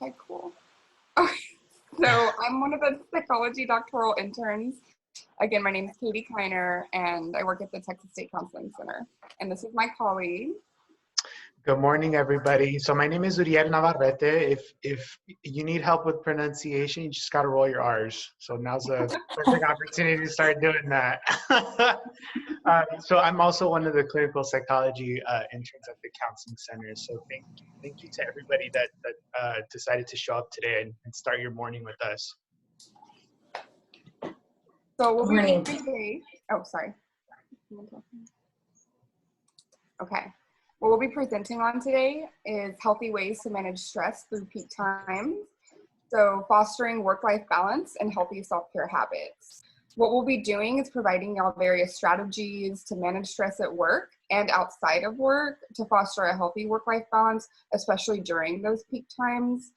Okay, cool. Okay, so I'm one of the psychology doctoral interns. Again, my name is Katie Kiner, and I work at the Texas State Counseling Center. And this is my colleague. Good morning, everybody. So my name is Uriel Navarrete. If you need help with pronunciation, you just got to roll your R's. So now's a perfect opportunity to start doing that. So I'm also one of the clinical psychology interns at the counseling center. So thank you to everybody that decided to show up today and start your morning with us. So we'll be today. Oh, sorry. Okay. What we'll be presenting on today is healthy ways to manage stress through peak times. So fostering work-life balance and healthy self-care habits. What we'll be doing is providing y'all various strategies to manage stress at work and outside of work to foster a healthy work-life balance, especially during those peak times.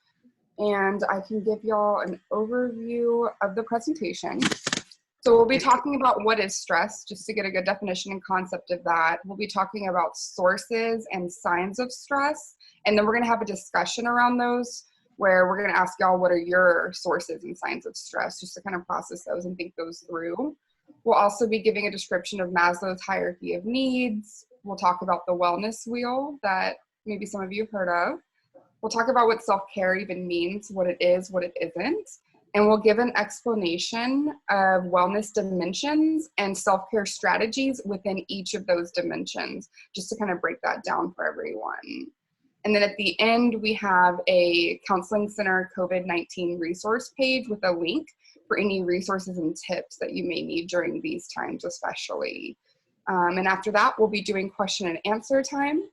And I can give y'all an overview of the presentation. So we'll be talking about what is stress, just to get a good definition and concept of that. We'll be talking about sources and signs of stress, and then we're gonna have a discussion around those where we're gonna ask y'all what are your sources and signs of stress, just to kind of process those and think those through. We'll also be giving a description of Maslow's hierarchy of needs. We'll talk about the wellness wheel that maybe some of you have heard of. We'll talk about what self-care even means, what it is, what it isn't. And we'll give an explanation of wellness dimensions and self-care strategies within each of those dimensions, just to kind of break that down for everyone. And then at the end, we have a Counseling Center COVID-19 resource page with a link for any resources and tips that you may need during these times especially. And after that, we'll be doing question and answer time.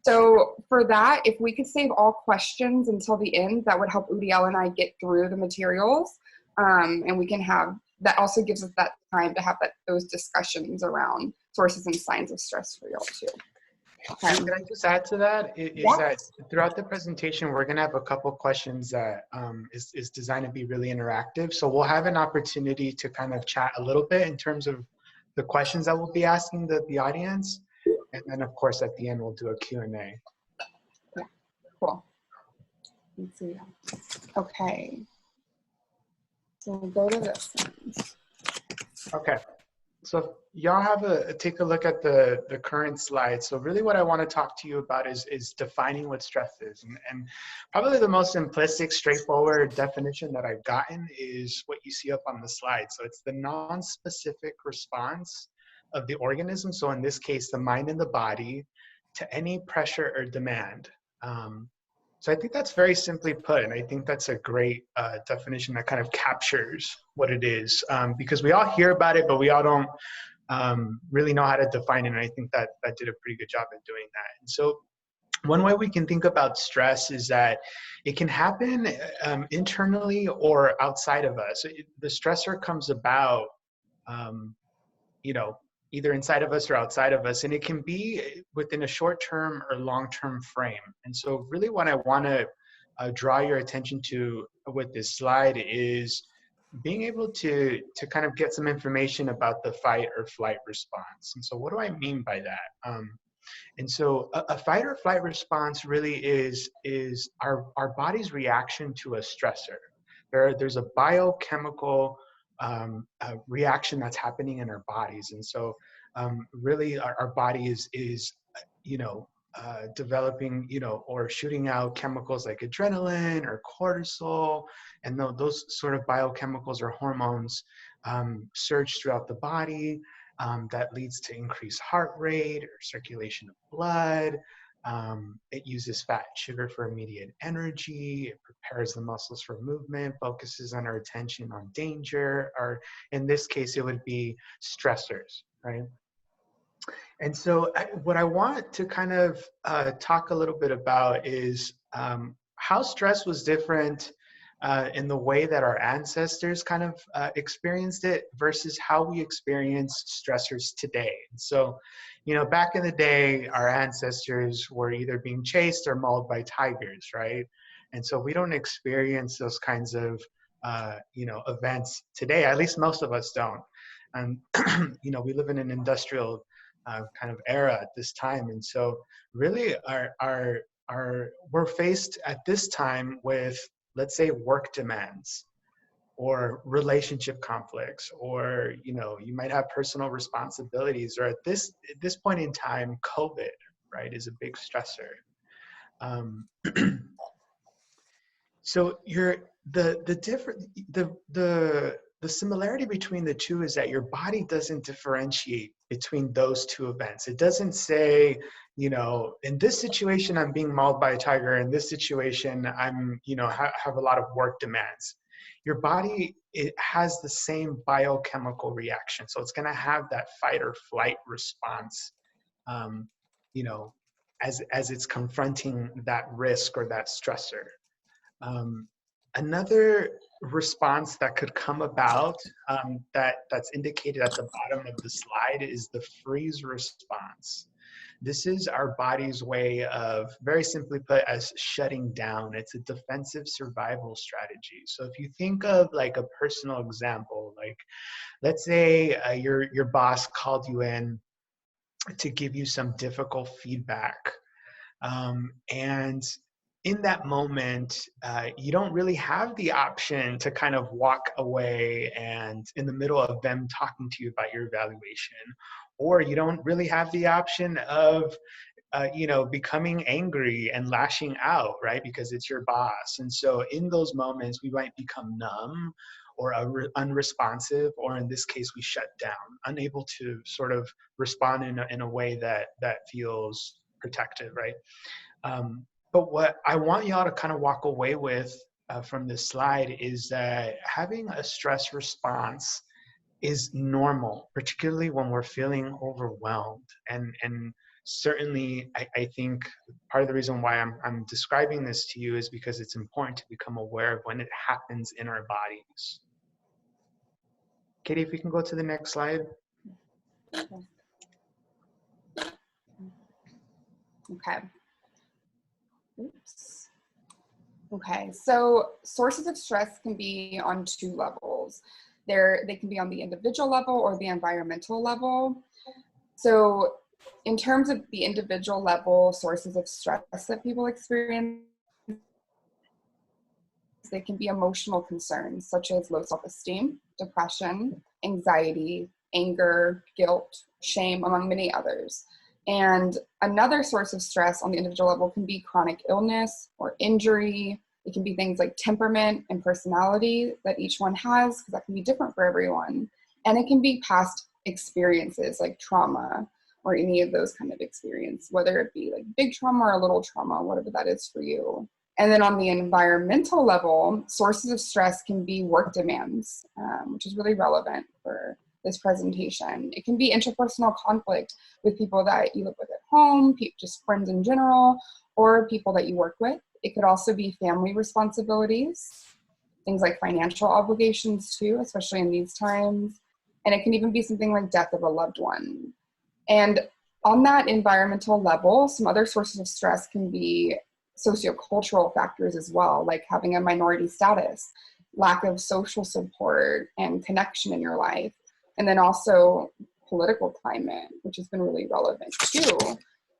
So for that, if we could save all questions until the end, that would help Uriel and I get through the materials. And we can have, that also gives us that time to have those discussions around sources and signs of stress for y'all too. Okay. Can I just add to that? That throughout the presentation, we're going to have a couple questions that is designed to be really interactive. So we'll have an opportunity to kind of chat a little bit in terms of the questions that we'll be asking the audience. And then, of course, at the end, we'll do a Q&A. Yeah, cool. Let's see. Okay. So we'll go to this one. Okay. So y'all have take a look at the current slide. So really what I want to talk to you about is defining what stress is. And probably the most simplistic, straightforward definition that I've gotten is what you see up on the slide. So it's the non-specific response of the organism, so in this case, the mind and the body, to any pressure or demand. So I think that's very simply put, and I think that's a great definition that kind of captures what it is, because we all hear about it, but we all don't really know how to define it, and I think that did a pretty good job at doing that. And so one way we can think about stress is that it can happen internally or outside of us. The stressor comes about, either inside of us or outside of us, and it can be within a short-term or long-term frame. And so really what I want to draw your attention to with this slide is being able to kind of get some information about the fight or flight response. And so what do I mean by that? And so a fight or flight response really is our body's reaction to a stressor. There's a biochemical reaction that's happening in our bodies. And so really our body is developing, or shooting out chemicals like adrenaline or cortisol, and those sort of biochemicals or hormones surge throughout the body. That leads to increased heart rate or circulation of blood. It uses fat and sugar for immediate energy. It prepares the muscles for movement, focuses on our attention on danger, or in this case, it would be stressors, right? And so what I want to kind of talk a little bit about is how stress was different in the way that our ancestors kind of experienced it versus how we experience stressors today. So, back in the day, our ancestors were either being chased or mauled by tigers, right? And so we don't experience those kinds of, events today. At least most of us don't. And, we live in an industrial kind of era at this time. And so really our we're faced at this time with, let's say, work demands or relationship conflicts, or you might have personal responsibilities, or at this point in time, COVID, right, is a big stressor. Um, so the similarity between the two is that your body doesn't differentiate between those two events. It doesn't say, in this situation I'm being mauled by a tiger, in this situation I'm have a lot of work demands. Your body, it has the same biochemical reaction, so it's going to have that fight or flight response, um, you know as it's confronting that risk or that stressor. um, Another response that could come about, that's indicated at the bottom of the slide, is the freeze response. This is our body's way of, very simply put, as shutting down. It's a defensive survival strategy. So if you think of like a personal example, like let's say your boss called you in to give you some difficult feedback, and in that moment, you don't really have the option to kind of walk away and in the middle of them talking to you about your evaluation, or you don't really have the option of becoming angry and lashing out, right? Because it's your boss. And so in those moments, we might become numb or unresponsive, or in this case, we shut down, unable to sort of respond in a way that feels protective, right? But what I want y'all to kind of walk away with from this slide is that having a stress response is normal, particularly when we're feeling overwhelmed. And certainly, I think part of the reason why I'm describing this to you is because it's important to become aware of when it happens in our bodies. Katie, if we can go to the next slide. Okay. Oops. Okay, so sources of stress can be on two levels. They can be on the individual level or the environmental level. So in terms of the individual level sources of stress that people experience, they can be emotional concerns such as low self-esteem, depression, anxiety, anger, guilt, shame, among many others. And another source of stress on the individual level can be chronic illness or injury. It can be things like temperament and personality that each one has, because that can be different for everyone. And it can be past experiences like trauma or any of those kind of experience, whether it be like big trauma or a little trauma, whatever that is for you. And then on the environmental level, sources of stress can be work demands, which is really relevant for this presentation. It can be interpersonal conflict with people that you live with at home, just friends in general, or people that you work with. It could also be family responsibilities, things like financial obligations too, especially in these times. And it can even be something like death of a loved one. And on that environmental level, some other sources of stress can be sociocultural factors as well, like having a minority status, lack of social support and connection in your life, and then also political climate, which has been really relevant too.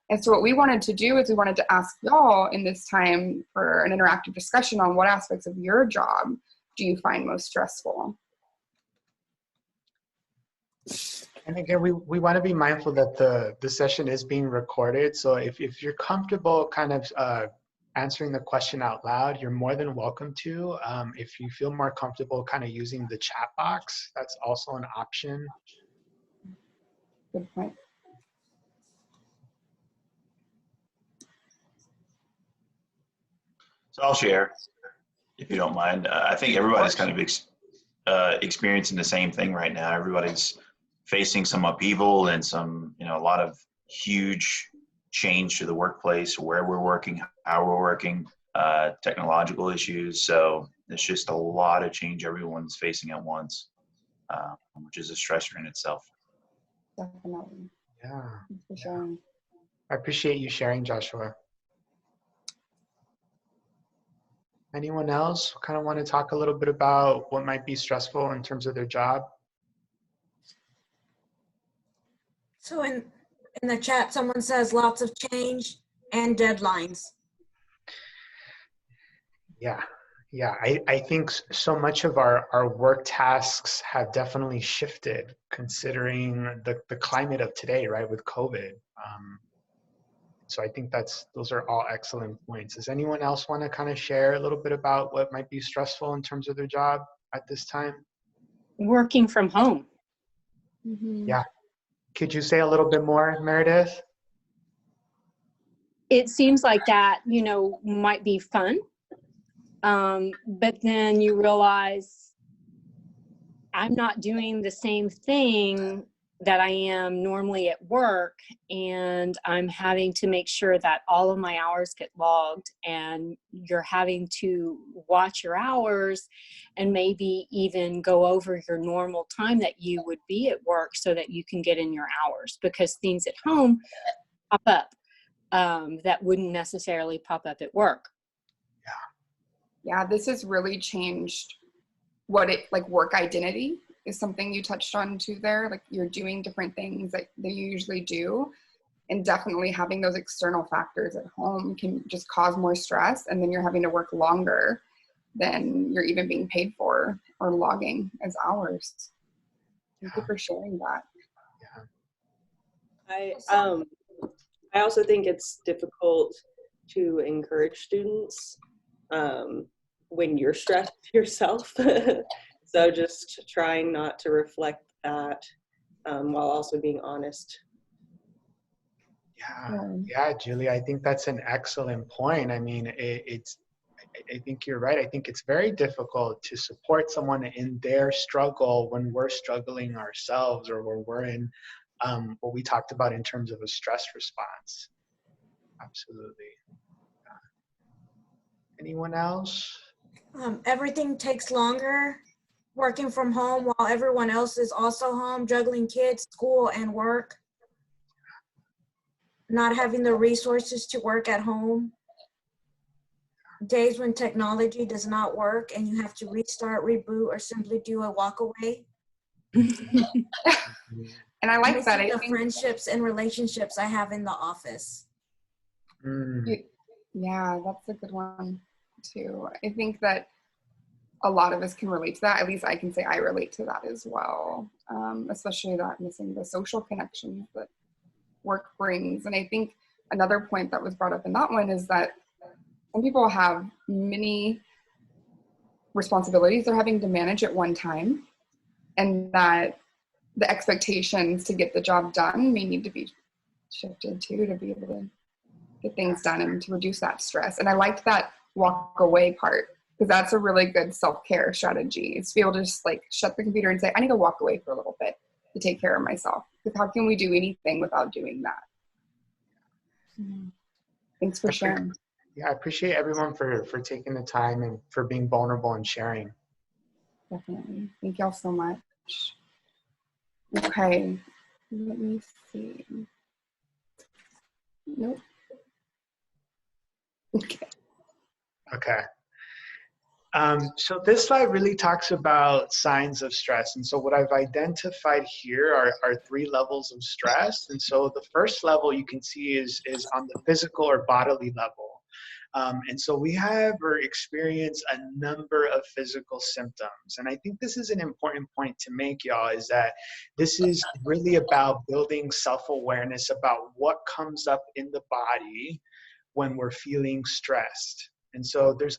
And so what we wanted to do is we wanted to ask y'all in this time for an interactive discussion on what aspects of your job do you find most stressful? And again, we want to be mindful that the session is being recorded. So if you're comfortable kind of answering the question out loud, you're more than welcome to. If you feel more comfortable kind of using the chat box, that's also an option. Good point. So I'll share, if you don't mind. I think everybody's kind of experiencing the same thing right now. Everybody's facing some upheaval and some, a lot of huge change to the workplace, where we're working, how we're working, technological issues. So it's just a lot of change everyone's facing at once, which is a stressor in itself. Definitely. Yeah. For sure. I appreciate you sharing, Joshua. Anyone else kind of want to talk a little bit about what might be stressful in terms of their job? So in the chat, someone says lots of change and deadlines. Yeah. Yeah. I think so much of our work tasks have definitely shifted considering the climate of today, right, with COVID. So I think those are all excellent points. Does anyone else want to kind of share a little bit about what might be stressful in terms of their job at this time? Working from home. Mm-hmm. Yeah. Could you say a little bit more, Meredith? It seems like that, might be fun. But then you realize I'm not doing the same thing that I am normally at work, and I'm having to make sure that all of my hours get logged, and you're having to watch your hours and maybe even go over your normal time that you would be at work so that you can get in your hours, because things at home pop up that wouldn't necessarily pop up at work. Yeah, this has really changed work identity is something you touched on too there. Like, you're doing different things that you usually do, and definitely having those external factors at home can just cause more stress, and then you're having to work longer than you're even being paid for or logging as hours. Thank you for sharing that. I also think it's difficult to encourage students when you're stressed yourself. So just trying not to reflect that while also being honest. Yeah, Julie, I think that's an excellent point. I mean, I think you're right. I think it's very difficult to support someone in their struggle when we're struggling ourselves, or when we're in what we talked about in terms of a stress response. Absolutely. Anyone else? Everything takes longer working from home while everyone else is also home, juggling kids, school, and work. Not having the resources to work at home. Days when technology does not work and you have to restart, reboot, or simply do a walk away. And I like that. The friendships and relationships I have in the office. Yeah, that's a good one too. I think that a lot of us can relate to that. At least I can say I relate to that as well, especially that missing the social connections that work brings. And I think another point that was brought up in that one is that some people have many responsibilities they're having to manage at one time, and that the expectations to get the job done may need to be shifted too, to be able to get things done and to reduce that stress. And I liked that walk away part, because that's a really good self-care strategy, is to be able to just shut the computer and say, I need to walk away for a little bit to take care of myself. Because how can we do anything without doing that? Thanks for sharing. Yeah, I appreciate everyone for taking the time and for being vulnerable and sharing. Definitely. Thank y'all so much. Okay, let me see. Nope. Okay. So this slide really talks about signs of stress. And so what I've identified here are 3 levels of stress. And so the first level you can see is on the physical or bodily level. And so we have or experience a number of physical symptoms. And I think this is an important point to make, y'all, is that this is really about building self-awareness about what comes up in the body when we're feeling stressed. And so there's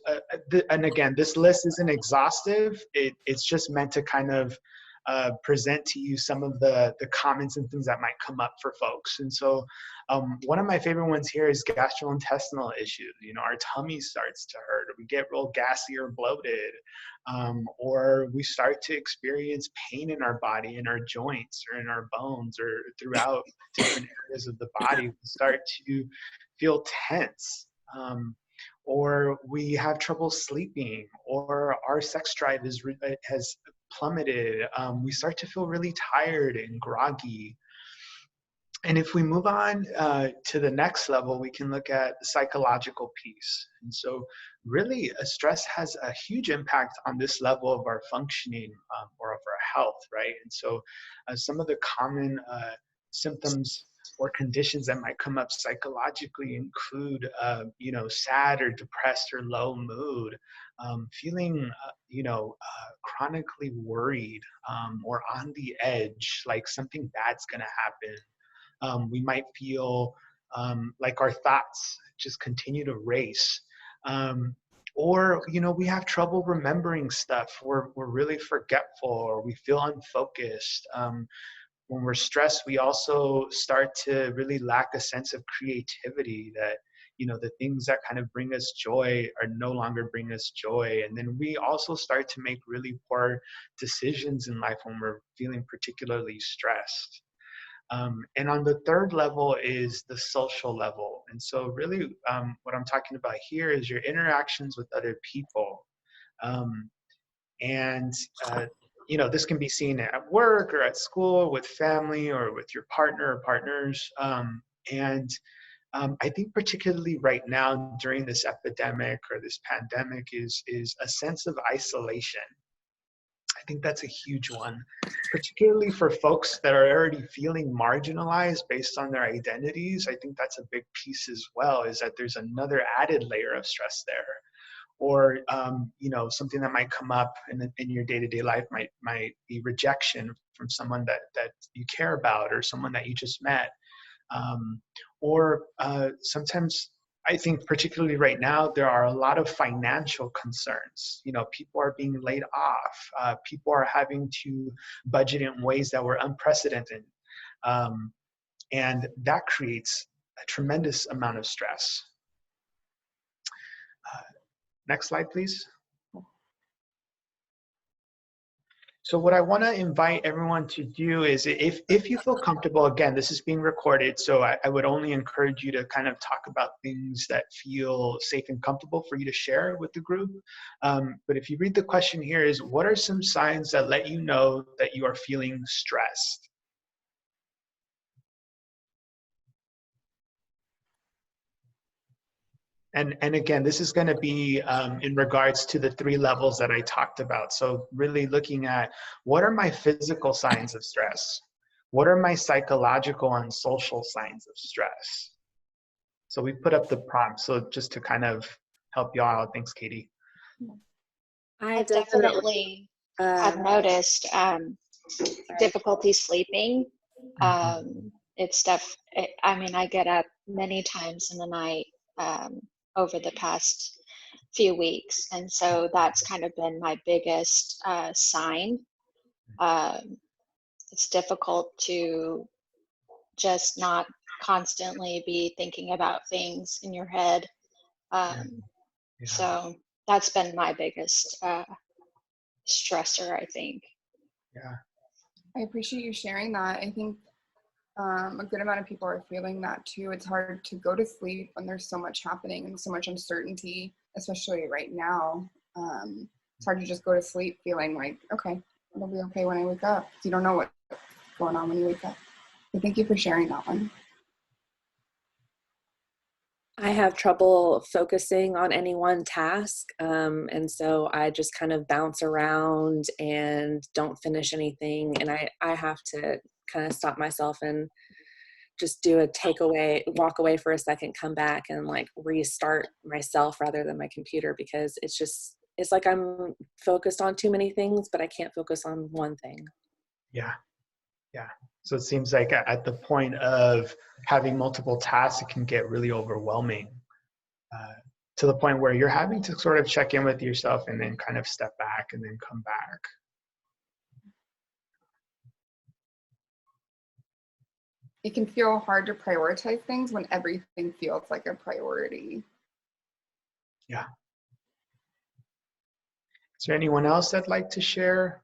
and again, this list isn't exhaustive. It's just meant to kind of present to you some of the common symptoms that might come up for folks. And so one of my favorite ones here is gastrointestinal issues. Our tummy starts to hurt, or we get real gassy or bloated, or we start to experience pain in our body, in our joints or in our bones, or throughout different areas of the body. We start to feel tense. Or we have trouble sleeping, or our sex drive has plummeted. We start to feel really tired and groggy. And if we move on to the next level, we can look at the psychological piece. And so really, stress has a huge impact on this level of our functioning or of our health, right? And so some of the common symptoms or conditions that might come up psychologically include, sad or depressed or low mood, feeling, chronically worried, or on the edge, like something bad's going to happen. We might feel like our thoughts just continue to race. Or, we have trouble remembering stuff. We're really forgetful, or we feel unfocused. When we're stressed, we also start to really lack a sense of creativity, that, the things that kind of bring us joy are no longer bring us joy. And then we also start to make really poor decisions in life when we're feeling particularly stressed. And on the third level is the social level. And so really what I'm talking about here is your interactions with other people. This can be seen at work or at school, with family, or with your partner or partners. I think particularly right now during this epidemic or this pandemic is a sense of isolation. I think that's a huge one, particularly for folks that are already feeling marginalized based on their identities. I think that's a big piece as well, is that there's another added layer of stress there. Or, something that might come up in your day-to-day life might be rejection from someone that you care about, or someone that you just met. Or sometimes, I think particularly right now, there are a lot of financial concerns. People are being laid off. People are having to budget in ways that were unprecedented. And that creates a tremendous amount of stress. Next slide, please. So what I want to invite everyone to do is, if you feel comfortable, again, this is being recorded, so I would only encourage you to kind of talk about things that feel safe and comfortable for you to share with the group. But if you read the question here, is what are some signs that let you know that you are feeling stressed? And again, this is going to be in regards to the 3 levels that I talked about. So really looking at, what are my physical signs of stress? What are my psychological and social signs of stress? So we put up the prompt, so just to kind of help you all out. Thanks, Katie. I definitely have noticed difficulty sleeping. It's stuff, I get up many times in the night over the past few weeks. And so that's kind of been my biggest sign. It's difficult to just not constantly be thinking about things in your head. So that's been my biggest stressor, I think. Yeah. I appreciate you sharing that. I think a good amount of people are feeling that too. It's hard to go to sleep when there's so much happening and so much uncertainty, especially right now. It's hard to just go to sleep feeling like, okay, it'll be okay when I wake up. You don't know what's going on when you wake up. So thank you for sharing that one. I have trouble focusing on any one task, and so I just kind of bounce around and don't finish anything, and I have to kind of stop myself and just do a takeaway, walk away for a second, come back and like restart myself rather than my computer, because it's like I'm focused on too many things, but I can't focus on one thing. Yeah. So it seems like at the point of having multiple tasks, it can get really overwhelming, to the point where you're having to sort of check in with yourself and then kind of step back and then come back. It can feel hard to prioritize things when everything feels like a priority. Yeah. Is there anyone else that'd like to share?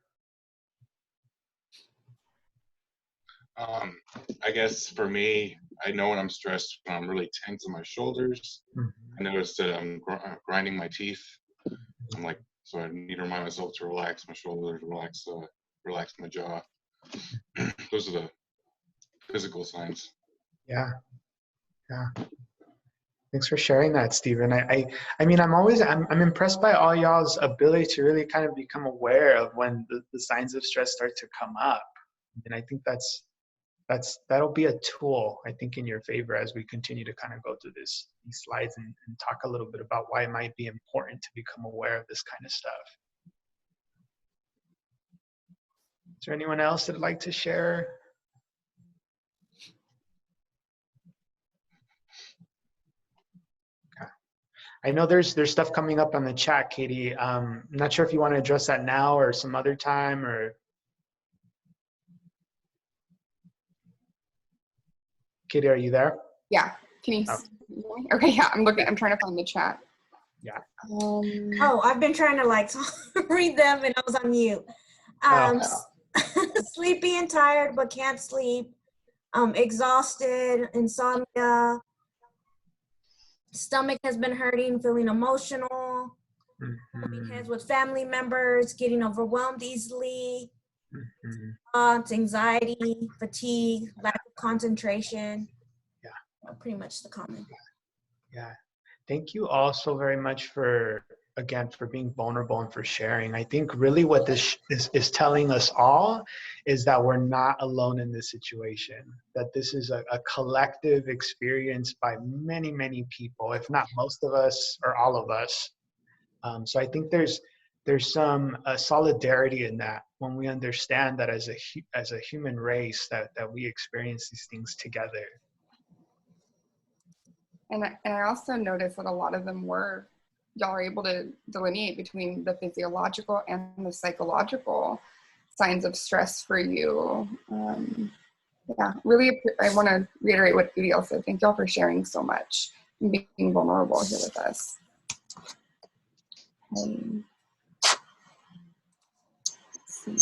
I guess for me, I know when I'm stressed, when I'm really tense in my shoulders. I notice that I'm grinding my teeth. I'm like, so I need to remind myself to relax my shoulders, relax my jaw. Those are the physical signs. Yeah. Thanks for sharing that, Stephen. I'm impressed by all y'all's ability to really kind of become aware of when the signs of stress start to come up. And I think that's that'll be a tool, I think, in your favor as we continue to kind of go through these slides and talk a little bit about why it might be important to become aware of this kind of stuff. Is there anyone else that'd like to share? Okay. I know there's stuff coming up on the chat, Katie. I'm not sure if you want to address that now or some other time, or. Katie, are you there? Yeah. Can you? Oh. Okay. Yeah. I'm trying to find the chat. Yeah. Oh, I've been trying to like read them and I was on mute. Sleepy and tired but can't sleep. Exhausted, insomnia. Stomach has been hurting, feeling emotional. Bumping heads with family members, getting overwhelmed easily. Thoughts, anxiety, fatigue, lack of concentration. Yeah. Pretty much the common. Yeah. Thank you all so very much for being vulnerable and for sharing. I think really what this is telling us all is that we're not alone in this situation, that this is a collective experience by many, many people, if not most of us or all of us. So I think there's some solidarity in that when we understand that as a human race that we experience these things together. And I also noticed that a lot of them y'all are able to delineate between the physiological and the psychological signs of stress for you. Yeah, really, I want to reiterate what Uriel said. Thank y'all for sharing so much and being vulnerable here with us. Let's see.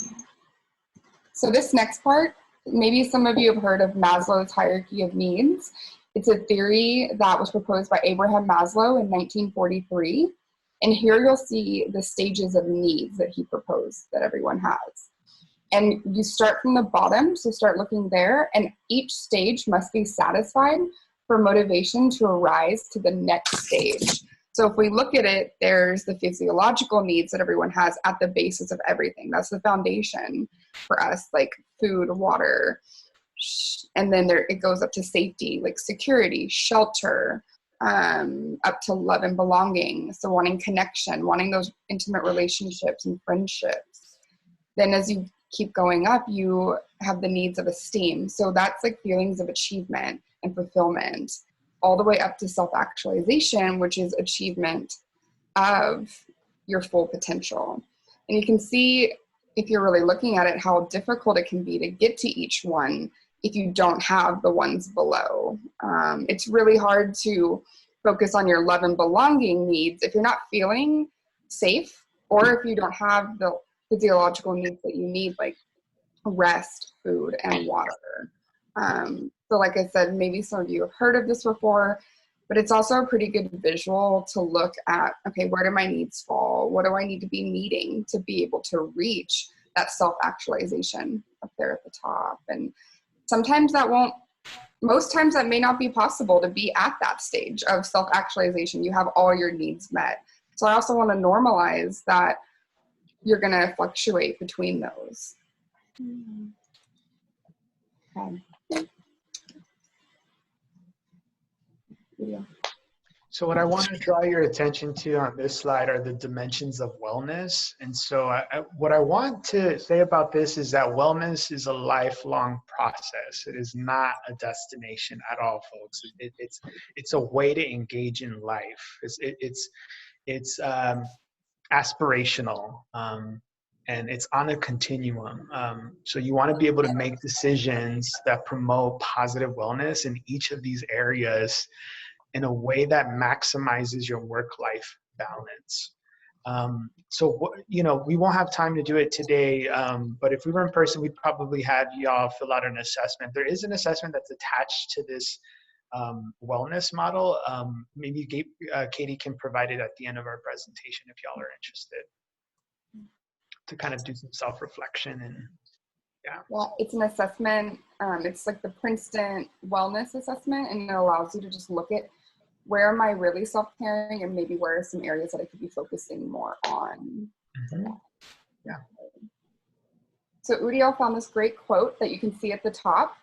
So this next part, maybe some of you have heard of Maslow's hierarchy of needs. It's a theory that was proposed by Abraham Maslow in 1943. And here you'll see the stages of needs that he proposed that everyone has. And you start from the bottom, so start looking there, and each stage must be satisfied for motivation to arise to the next stage. So if we look at it, there's the physiological needs that everyone has at the basis of everything. That's the foundation for us, like food, water. And then it goes up to safety, like security, shelter, up to love and belonging. So wanting connection, wanting those intimate relationships and friendships. Then as you keep going up, you have the needs of esteem. So that's like feelings of achievement and fulfillment, all the way up to self-actualization, which is achievement of your full potential. And you can see, if you're really looking at it, how difficult it can be to get to each one if you don't have the ones below. It's really hard to focus on your love and belonging needs if you're not feeling safe, or if you don't have the physiological needs that you need, like rest, food, and water. So like I said, maybe some of you have heard of this before, but it's also a pretty good visual to look at, okay, where do my needs fall? What do I need to be needing to be able to reach that self-actualization up there at the top? And sometimes most times that may not be possible to be at that stage of self-actualization. You have all your needs met. So I also want to normalize that you're going to fluctuate between those. Okay. Yeah. So what I want to draw your attention to on this slide are the dimensions of wellness. And so what I want to say about this is that wellness is a lifelong process. It is not a destination at all, folks. It's a way to engage in life. It's aspirational, and it's on a continuum. So you want to be able to make decisions that promote positive wellness in each of these areas in a way that maximizes your work-life balance. So, we won't have time to do it today, but if we were in person, we'd probably have y'all fill out an assessment. There is an assessment that's attached to this wellness model. Maybe Katie can provide it at the end of our presentation if y'all are interested, to kind of do some self-reflection. And yeah, it's an assessment. It's like the Princeton Wellness Assessment, and it allows you to just look at, where am I really self-caring, and maybe where are some areas that I could be focusing more on. Mm-hmm. Yeah. So Uriel found this great quote that you can see at the top.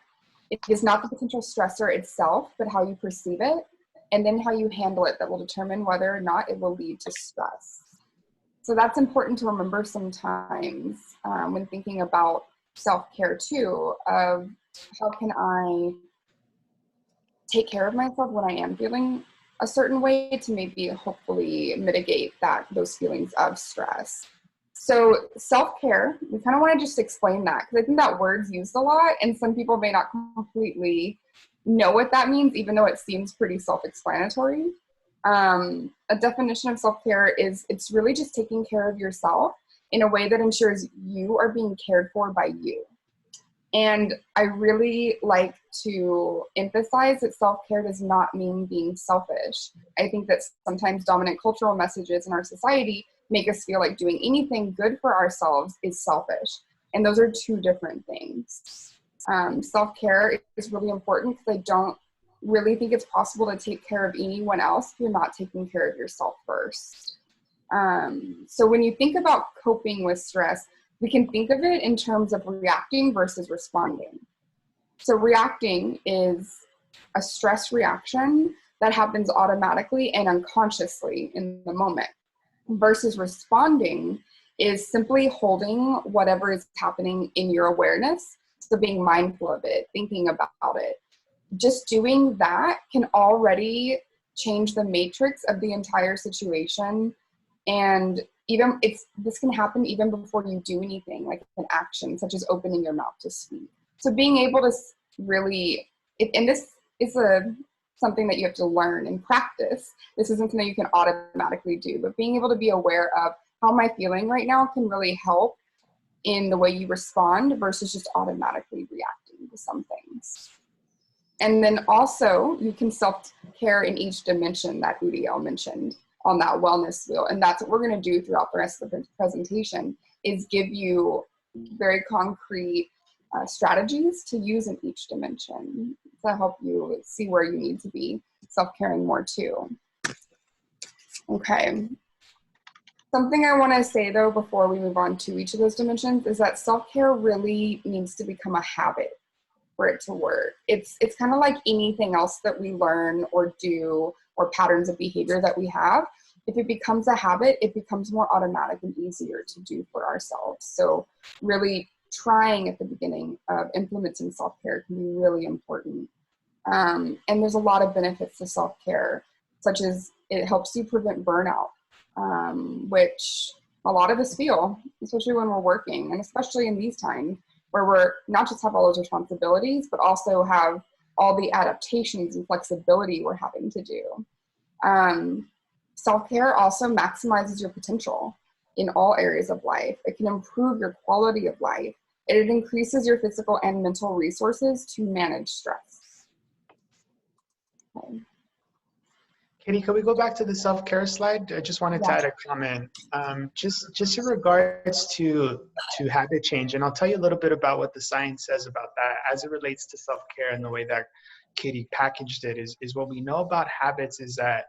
It is not the potential stressor itself, but how you perceive it, and then how you handle it that will determine whether or not it will lead to stress. So that's important to remember sometimes when thinking about self-care too, of how can I take care of myself when I am feeling a certain way to maybe hopefully mitigate those feelings of stress. So self-care, we kind of want to just explain that, because I think that word's used a lot and some people may not completely know what that means, even though it seems pretty self-explanatory. A definition of self-care is it's really just taking care of yourself in a way that ensures you are being cared for by you. And I really like to emphasize that self-care does not mean being selfish. I think that sometimes dominant cultural messages in our society make us feel like doing anything good for ourselves is selfish. And those are two different things. Self-care is really important because I don't really think it's possible to take care of anyone else if you're not taking care of yourself first. So when you think about coping with stress, we can think of it in terms of reacting versus responding. So reacting is a stress reaction that happens automatically and unconsciously in the moment, versus responding is simply holding whatever is happening in your awareness. So being mindful of it, thinking about it. Just doing that can already change the matrix of the entire situation. And this can happen even before you do anything, like an action, such as opening your mouth to speak. So being able to really, and this is something that you have to learn and practice. This isn't something you can automatically do, but being able to be aware of how am I feeling right now can really help in the way you respond versus just automatically reacting to some things. And then also you can self-care in each dimension that Udiel mentioned on that wellness wheel. And that's what we're going to do throughout the rest of the presentation, is give you very concrete strategies to use in each dimension to help you see where you need to be self-caring more too. Okay. Something I want to say though before we move on to each of those dimensions is that self-care really needs to become a habit for it to work. It's kind of like anything else that we learn or do, or patterns of behavior that we have. If it becomes a habit, it becomes more automatic and easier to do for ourselves. So really trying at the beginning of implementing self-care can be really important. And there's a lot of benefits to self-care, such as it helps you prevent burnout, which a lot of us feel, especially when we're working, and especially in these times where we're not just have all those responsibilities, but also have all the adaptations and flexibility we're having to do. Self-care also maximizes your potential in all areas of life. It can improve your quality of life. It increases your physical and mental resources to manage stress. Okay. Katie, can we go back to the self-care slide? I just wanted to add a comment. Just in regards to habit change, and I'll tell you a little bit about what the science says about that as it relates to self-care, and the way that Katie packaged it is what we know about habits is that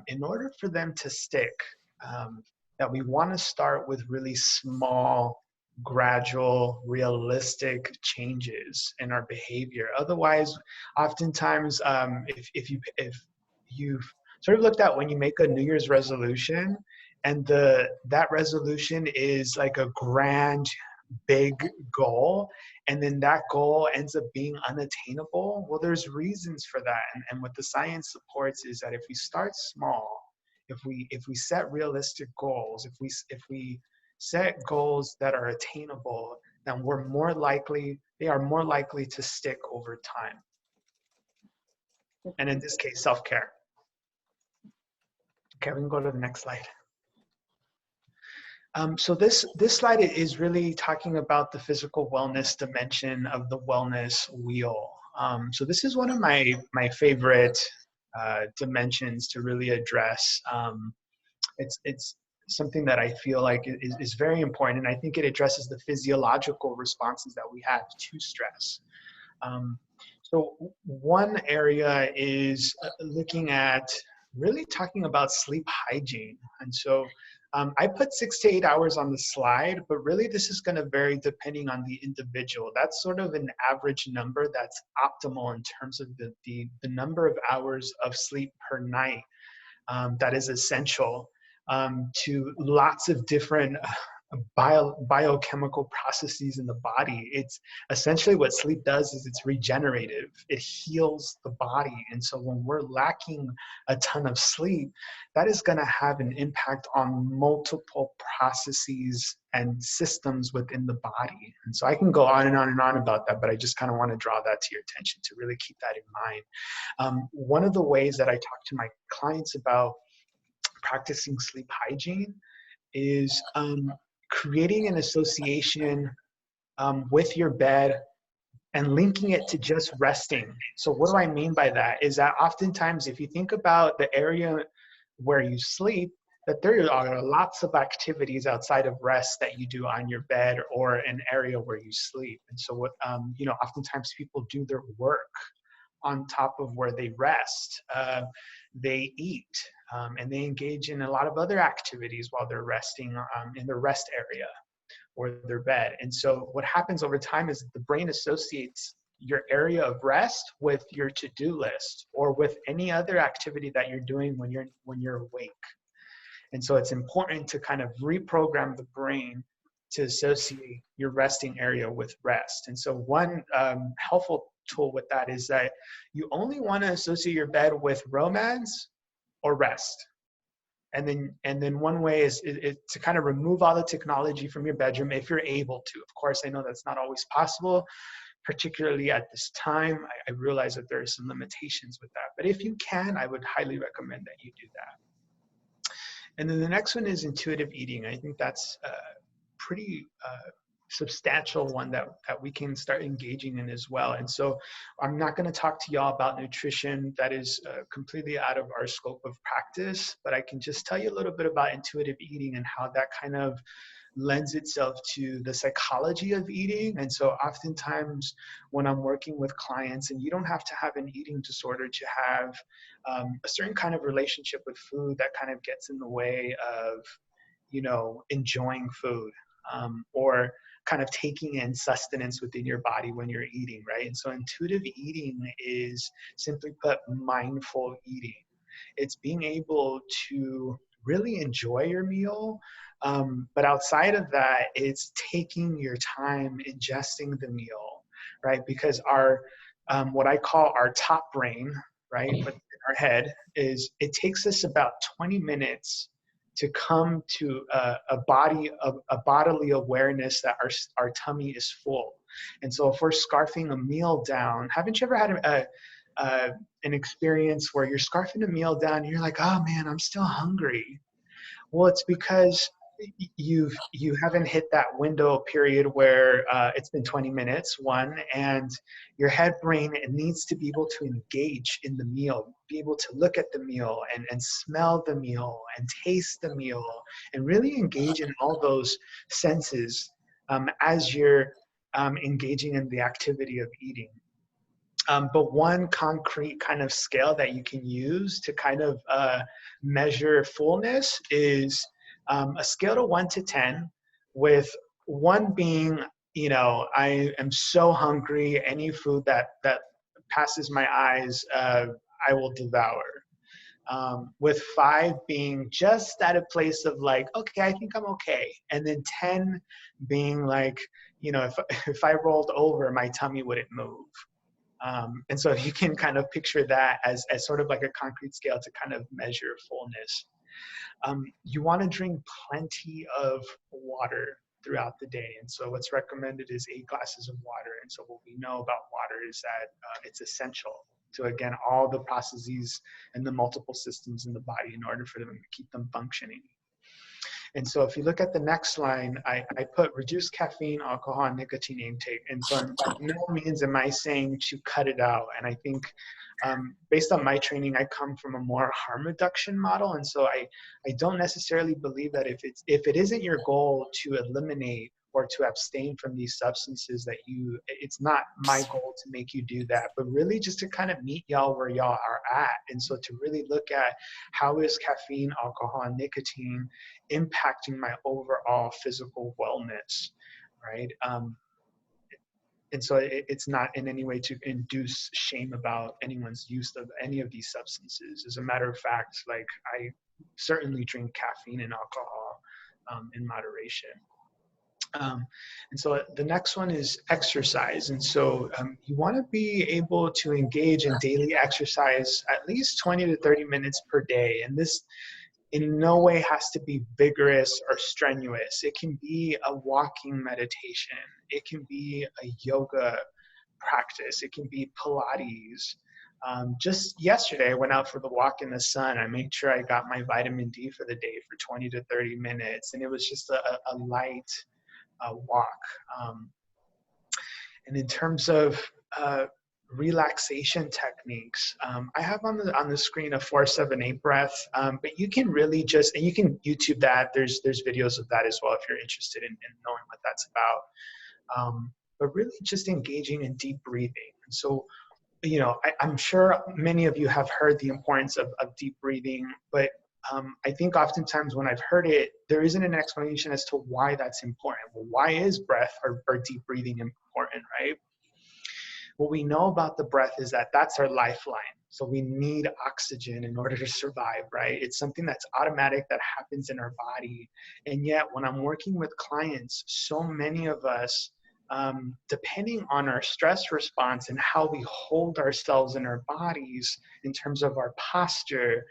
in order for them to stick, that we want to start with really small, gradual, realistic changes in our behavior. Otherwise, oftentimes, if you've sort of looked at when you make a New Year's resolution, and that resolution is like a grand, big goal, and then that goal ends up being unattainable, well, there's reasons for that. And what the science supports is that if we start small, if we set realistic goals, if we set goals that are attainable, then they are more likely to stick over time. And in this case, self-care. Okay, we can go to the next slide. So this slide is really talking about the physical wellness dimension of the wellness wheel. So this is one of my favorite dimensions to really address. It's something that I feel like is very important, and I think it addresses the physiological responses that we have to stress. So one area is looking at really talking about sleep hygiene. And so I put 6 to 8 hours on the slide, but really this is going to vary depending on the individual. That's sort of an average number that's optimal in terms of the number of hours of sleep per night that is essential to lots of different biochemical processes in the body. It's essentially what sleep does is it's regenerative. It heals the body. And so when we're lacking a ton of sleep, that is going to have an impact on multiple processes and systems within the body. And so I can go on and on and on about that, but I just kind of want to draw that to your attention to really keep that in mind. One of the ways that I talk to my clients about practicing sleep hygiene is creating an association with your bed and linking it to just resting. So what do I mean by that? Is that oftentimes if you think about the area where you sleep, that there are lots of activities outside of rest that you do on your bed or an area where you sleep. And so what, oftentimes people do their work on top of where they rest. They eat and they engage in a lot of other activities while they're resting in the rest area or their bed. And so what happens over time is the brain associates your area of rest with your to-do list or with any other activity that you're doing when you're awake. And so it's important to kind of reprogram the brain to associate your resting area with rest. And so one helpful tool with that is that you only want to associate your bed with romance or rest. And then one way is to kind of remove all the technology from your bedroom if you're able to. Of course, I know that's not always possible, particularly at this time. I realize that there are some limitations with that. But if you can, I would highly recommend that you do that. And then the next one is intuitive eating. I think that's pretty substantial one that we can start engaging in as well. And so I'm not going to talk to y'all about nutrition. That is completely out of our scope of practice, but I can just tell you a little bit about intuitive eating and how that kind of lends itself to the psychology of eating. And so oftentimes when I'm working with clients, and you don't have to have an eating disorder to have a certain kind of relationship with food that kind of gets in the way of, enjoying food or kind of taking in sustenance within your body when you're eating, right? And so intuitive eating is, simply put, mindful eating. It's being able to really enjoy your meal, but outside of that, it's taking your time ingesting the meal, right? Because our, what I call our top brain, right, within our head, is it takes us about 20 minutes to come to a bodily awareness that our tummy is full. And so if we're scarfing a meal down, haven't you ever had an experience where you're scarfing a meal down and you're like, oh man, I'm still hungry? Well, it's because you haven't hit that window period where it's been 20 minutes, one, and your head brain needs to be able to engage in the meal, be able to look at the meal and smell the meal and taste the meal and really engage in all those senses as you're engaging in the activity of eating. But one concrete kind of scale that you can use to kind of measure fullness is a scale of 1 to 10, with 1 being, I am so hungry, any food that passes my eyes, I will devour. With 5 being just at a place of like, okay, I think I'm okay. And then 10 being like, if I rolled over, my tummy wouldn't move. And so you can kind of picture that as sort of like a concrete scale to kind of measure fullness. You want to drink plenty of water throughout the day. And so what's recommended is 8 glasses of water. And so what we know about water is that it's essential to, again, all the processes and the multiple systems in the body in order for them to keep them functioning. And so if you look at the next line, I put reduce caffeine, alcohol, and nicotine intake. And so by no means am I saying to cut it out. And I think based on my training, I come from a more harm reduction model. And so I don't necessarily believe that if it isn't your goal to eliminate or to abstain from these substances, that it's not my goal to make you do that, but really just to kind of meet y'all where y'all are at. And so to really look at how is caffeine, alcohol, and nicotine impacting my overall physical wellness, right? And so it's not in any way to induce shame about anyone's use of any of these substances. As a matter of fact, like, I certainly drink caffeine and alcohol in moderation. And so the next one is exercise. And so you want to be able to engage in daily exercise at least 20 to 30 minutes per day. And this in no way has to be vigorous or strenuous. It can be a walking meditation. It can be a yoga practice. It can be Pilates. Just yesterday, I went out for the walk in the sun. I made sure I got my vitamin D for the day for 20 to 30 minutes. And it was just a light walk. And in terms of relaxation techniques, I have on the screen a 4-7-8 breath, but you can really just, and you can YouTube that. There's videos of that as well if you're interested in knowing what that's about. But really just engaging in deep breathing. And so, you know, I'm sure many of you have heard the importance of deep breathing, but I think oftentimes when I've heard it, there isn't an explanation as to why that's important. Well, why is breath or deep breathing important, right? What we know about the breath is that that's our lifeline. So we need oxygen in order to survive, right? It's something that's automatic, that happens in our body. And yet when I'm working with clients, so many of us, depending on our stress response and how we hold ourselves in our bodies in terms of our posture,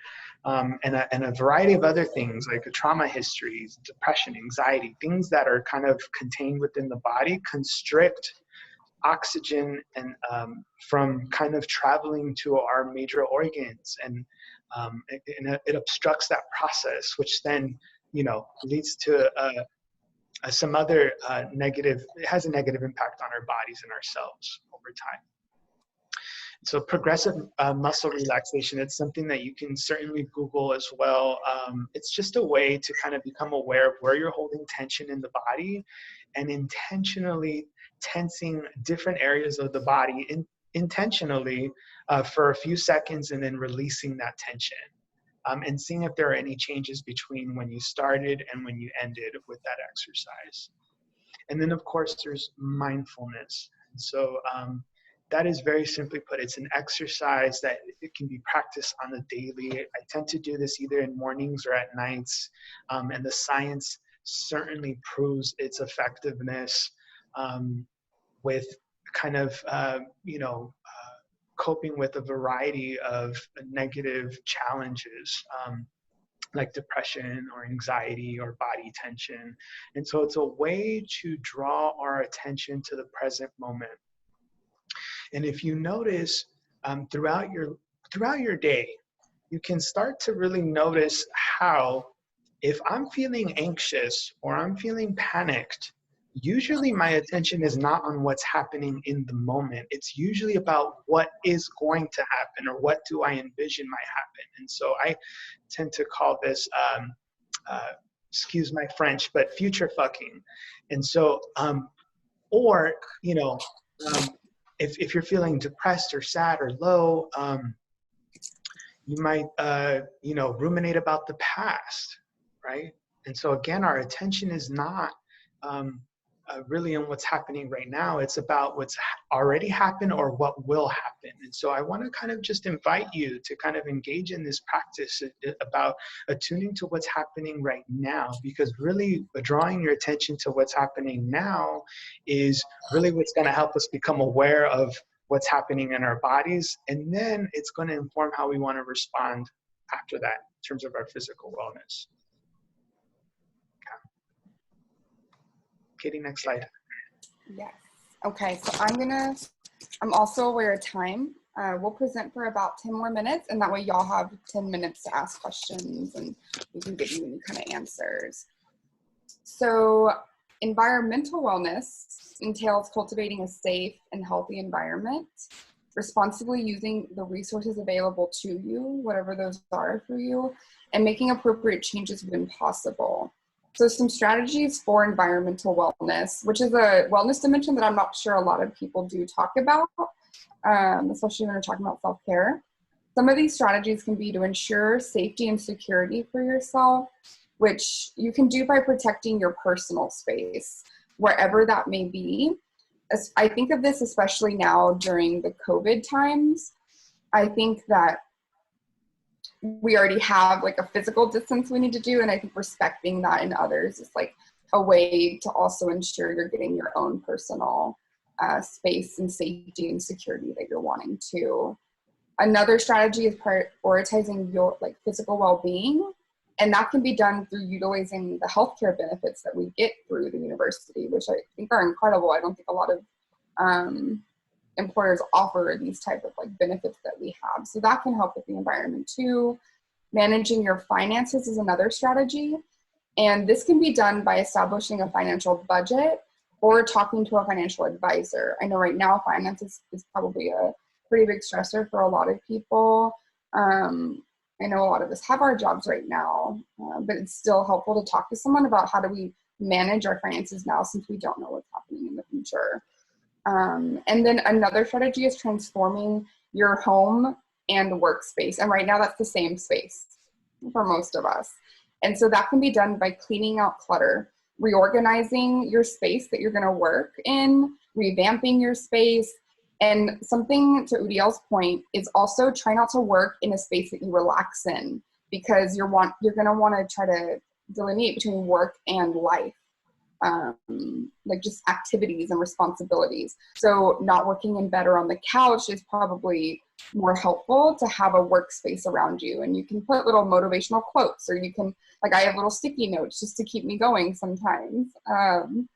and a variety of other things like trauma histories, depression, anxiety, things that are kind of contained within the body, constrict oxygen and from kind of traveling to our major organs, and it obstructs that process, which then, you know, leads to some other negative, it has a negative impact on our bodies and ourselves over time. So progressive muscle relaxation, it's something that you can certainly Google as well. It's just a way to kind of become aware of where you're holding tension in the body and intentionally tensing different areas of the body intentionally for a few seconds, and then releasing that tension. And seeing if there are any changes between when you started and when you ended with that exercise. And then of course there's mindfulness. And so that is very simply put, it's an exercise that it can be practiced on the daily. I tend to do this either in mornings or at nights. And the science certainly proves its effectiveness with kind of, coping with a variety of negative challenges, like depression or anxiety or body tension. And so it's a way to draw our attention to the present moment. And if you notice throughout your day, you can start to really notice how, if I'm feeling anxious or I'm feeling panicked, usually my attention is not on what's happening in the moment. It's usually about what is going to happen or what do I envision might happen. And so I tend to call this, excuse my French, but future fucking. And so, if you're feeling depressed or sad or low, you might, ruminate about the past, right? And so again, our attention is not really on what's happening right now. It's about what's already happened or what will happen. And so I want to kind of just invite you to kind of engage in this practice about attuning to what's happening right now, because really drawing your attention to what's happening now is really what's going to help us become aware of what's happening in our bodies. And then it's going to inform how we want to respond after that in terms of our physical wellness. Katie, next slide. Yes. Okay, so I'm also aware of time. We'll present for about 10 more minutes, and that way y'all have 10 minutes to ask questions and we can give you any kind of answers. So environmental wellness entails cultivating a safe and healthy environment, responsibly using the resources available to you, whatever those are for you, and making appropriate changes when possible. So some strategies for environmental wellness, which is a wellness dimension that I'm not sure a lot of people do talk about, especially when we're talking about self-care. Some of these strategies can be to ensure safety and security for yourself, which you can do by protecting your personal space, wherever that may be. As I think of this, especially now during the COVID times, I think that we already have like a physical distance we need to do, and I think respecting that in others is like a way to also ensure you're getting your own personal space and safety and security that you're wanting to. Another strategy is prioritizing your like physical well-being, and that can be done through utilizing the healthcare benefits that we get through the university, which I think are incredible. I don't think a lot of employers offer these type of like benefits that we have. So that can help with the environment too. Managing your finances is another strategy. And this can be done by establishing a financial budget or talking to a financial advisor. I know right now finances is probably a pretty big stressor for a lot of people. I know a lot of us have our jobs right now, but it's still helpful to talk to someone about how do we manage our finances now, since we don't know what's happening in the future. And then another strategy is transforming your home and workspace. And right now that's the same space for most of us. And so that can be done by cleaning out clutter, reorganizing your space that you're going to work in, revamping your space. And something to Udiel's point is also try not to work in a space that you relax in, because you're going to want to try to delineate between work and life. Like just activities and responsibilities. So not working in bed or on the couch is probably more helpful to have a workspace around you. And you can put little motivational quotes, or you can, like I have little sticky notes just to keep me going sometimes. I'm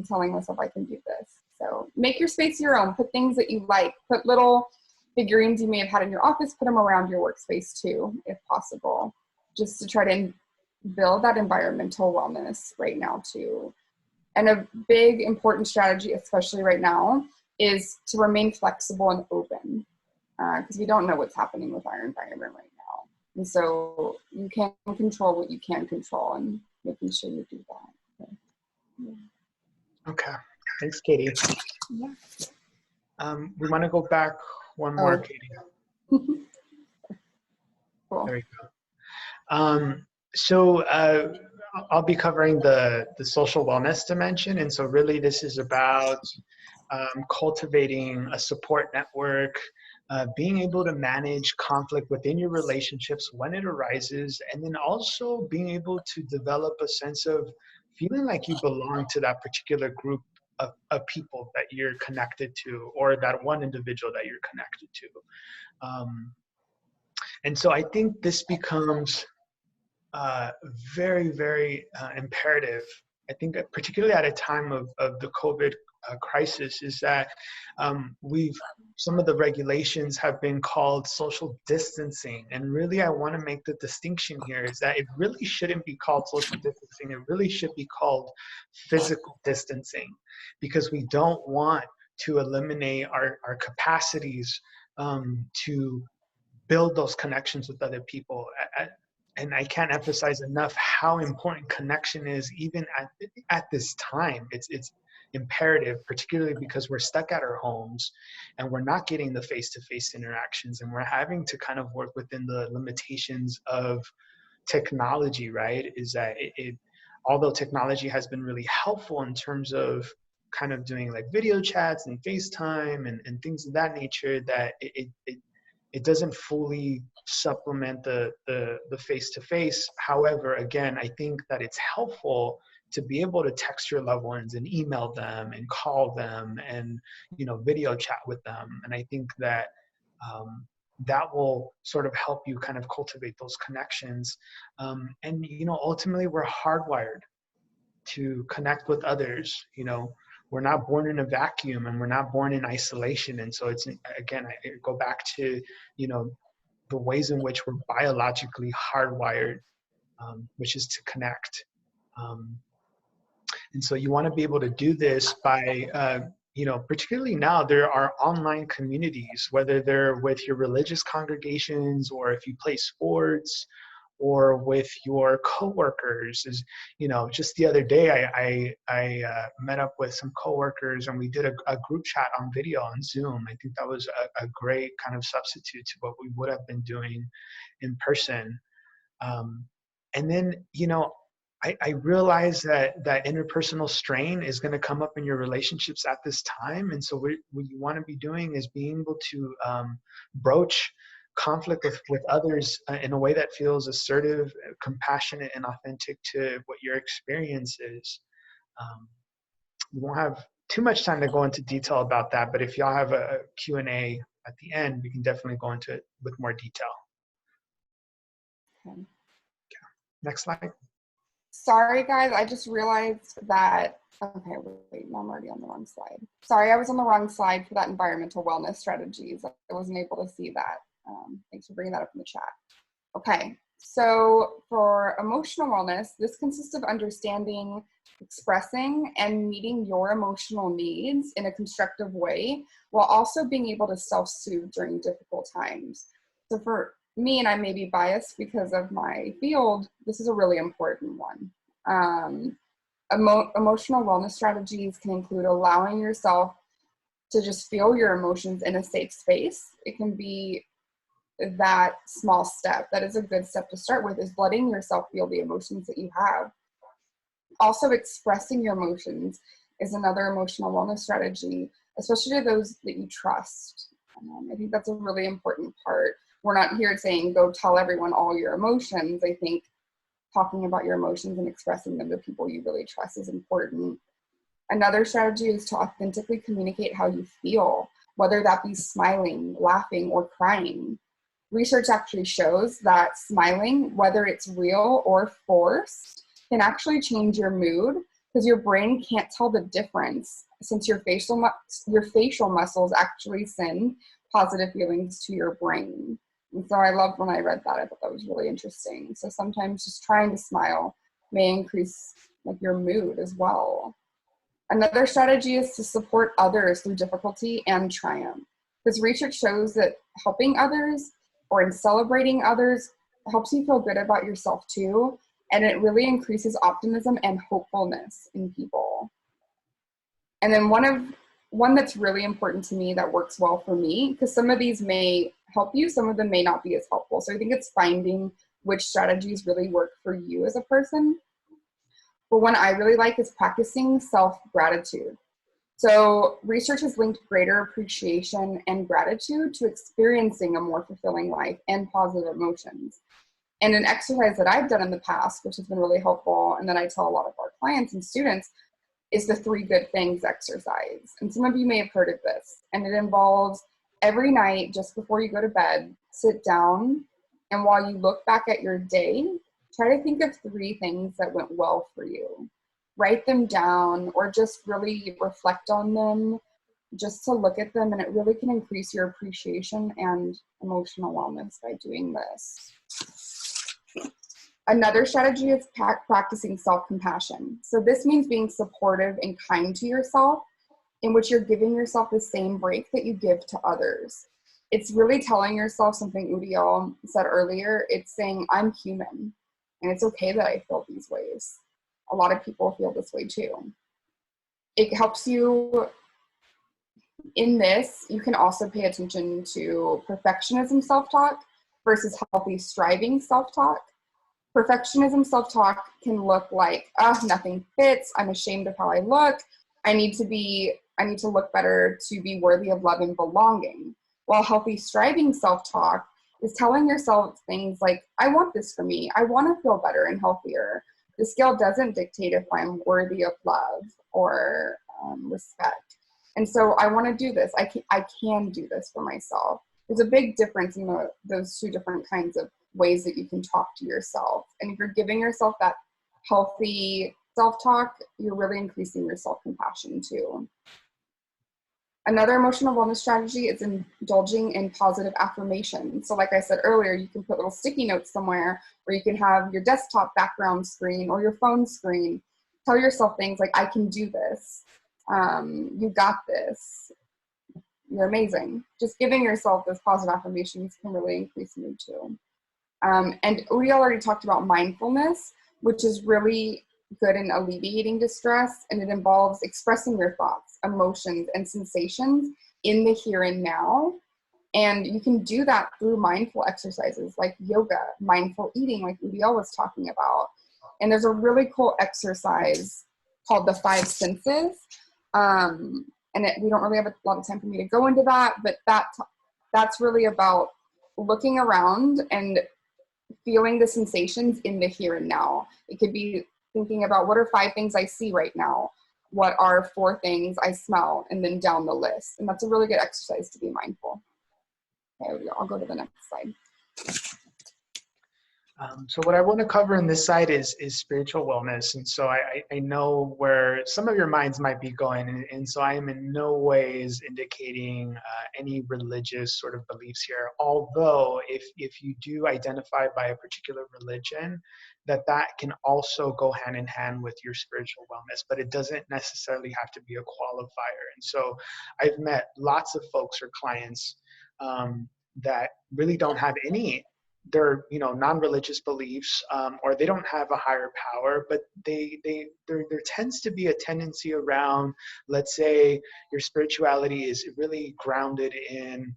telling myself I can do this. So make your space your own. Put things that you like. Put little figurines you may have had in your office, put them around your workspace too, if possible, just to try to build that environmental wellness right now too. And a big important strategy, especially right now, is to remain flexible and open, because we don't know what's happening with our environment right now. And so you can control what you can control, and making sure you do that. So, yeah. Okay, thanks, Katie. Yeah. We want to go back one more, Katie. Cool. There we go. So I'll be covering the social wellness dimension. And so really this is about cultivating a support network, being able to manage conflict within your relationships when it arises, and then also being able to develop a sense of feeling like you belong to that particular group of people that you're connected to, or that one individual that you're connected to. And so I think this becomes very, very imperative. I think that particularly at a time of the COVID crisis, is that some of the regulations have been called social distancing. And really, I want to make the distinction here is that it really shouldn't be called social distancing. It really should be called physical distancing, because we don't want to eliminate our capacities to build those connections with other people. And I can't emphasize enough how important connection is, even at this time. It's imperative, particularly because we're stuck at our homes and we're not getting the face-to-face interactions, and we're having to kind of work within the limitations of technology, right? Is that although technology has been really helpful in terms of kind of doing like video chats and FaceTime and things of that nature, that it doesn't fully supplement the face-to-face. However, again, I think that it's helpful to be able to text your loved ones and email them and call them and, video chat with them. And I think that that will sort of help you kind of cultivate those connections. And, ultimately we're hardwired to connect with others. We're not born in a vacuum, and we're not born in isolation. And so it's, again, I go back to, the ways in which we're biologically hardwired, which is to connect. And so you want to be able to do this by, particularly now there are online communities, whether they're with your religious congregations or if you play sports or with your coworkers. Is, just the other day I met up with some coworkers and we did a group chat on video on Zoom. I think that was a great kind of substitute to what we would have been doing in person. And then, I realize that interpersonal strain is going to come up in your relationships at this time. And so what you want to be doing is being able to broach conflict with others in a way that feels assertive, compassionate, and authentic to what your experience is. We won't have too much time to go into detail about that, but if y'all have a Q&A at the end, we can definitely go into it with more detail. Okay. Next slide. Sorry, guys, I just realized that, okay, wait, no, I'm already on the wrong slide. Sorry, I was on the wrong slide for that environmental wellness strategies. I wasn't able to see that. Thanks for bringing that up in the chat. Okay, so for emotional wellness, this consists of understanding, expressing, and meeting your emotional needs in a constructive way, while also being able to self-soothe during difficult times. So for me, and I may be biased because of my field, this is a really important one. Emotional wellness strategies can include allowing yourself to just feel your emotions in a safe space. It can be that small step. That is a good step to start with, is letting yourself feel the emotions that you have. Also, expressing your emotions is another emotional wellness strategy, especially to those that you trust. I think that's a really important part. We're not here saying go tell everyone all your emotions. I think talking about your emotions and expressing them to people you really trust is important. Another strategy is to authentically communicate how you feel, whether that be smiling, laughing, or crying. Research actually shows that smiling, whether it's real or forced, can actually change your mood because your brain can't tell the difference, since your facial muscles actually send positive feelings to your brain. And so I loved when I read that. I thought that was really interesting. So sometimes just trying to smile may increase your mood as well. Another strategy is to support others through difficulty and triumph, because research shows that helping others or in celebrating others helps you feel good about yourself too, and it really increases optimism and hopefulness in people. And then one that's really important to me that works well for me, because some of these may help you, some of them may not be as helpful. So I think it's finding which strategies really work for you as a person. But one I really like is practicing self-gratitude. So research has linked greater appreciation and gratitude to experiencing a more fulfilling life and positive emotions. And an exercise that I've done in the past, which has been really helpful, and that I tell a lot of our clients and students, is the 3 good things exercise. And some of you may have heard of this. And it involves every night, just before you go to bed, sit down, and while you look back at your day, try to think of 3 things that went well for you. Write them down or just really reflect on them, just to look at them, and it really can increase your appreciation and emotional wellness by doing this. Another strategy is practicing self-compassion. So this means being supportive and kind to yourself, in which you're giving yourself the same break that you give to others. It's really telling yourself something Udial said earlier. It's saying, I'm human, and it's okay that I feel these ways. A lot of people feel this way too. It helps you in this. You can also pay attention to perfectionism self-talk versus healthy striving self-talk. Perfectionism self-talk can look like, nothing fits, I'm ashamed of how I look, I need to look better to be worthy of love and belonging. While healthy striving self-talk is telling yourself things like, I want this for me, I want to feel better and healthier. The scale doesn't dictate if I'm worthy of love or respect. And so I want to do this. I can do this for myself. There's a big difference in those 2 different kinds of ways that you can talk to yourself. And if you're giving yourself that healthy self-talk, you're really increasing your self-compassion too. Another emotional wellness strategy is indulging in positive affirmations. So like I said earlier, you can put little sticky notes somewhere, or you can have your desktop background screen or your phone screen. Tell yourself things like, I can do this. You got this. You're amazing. Just giving yourself those positive affirmations can really increase mood too. And we already talked about mindfulness, which is really good in alleviating distress, and it involves expressing your thoughts, emotions, and sensations in the here and now. And you can do that through mindful exercises like yoga, mindful eating, like Uriel was talking about. And there's a really cool exercise called the 5 senses. We don't really have a lot of time for me to go into that, but that's really about looking around and feeling the sensations in the here and now. It could be thinking about, what are 5 things I see right now? What are 4 things I smell? And then down the list. And that's a really good exercise to be mindful. Okay, I'll go to the next slide. So what I want to cover in this side is spiritual wellness. And so I know where some of your minds might be going. And so I am in no ways indicating any religious sort of beliefs here. Although if you do identify by a particular religion, that can also go hand in hand with your spiritual wellness, but it doesn't necessarily have to be a qualifier. And so I've met lots of folks or clients that really don't have any, they're non-religious beliefs, or they don't have a higher power, but there tends to be a tendency around, let's say your spirituality is really grounded in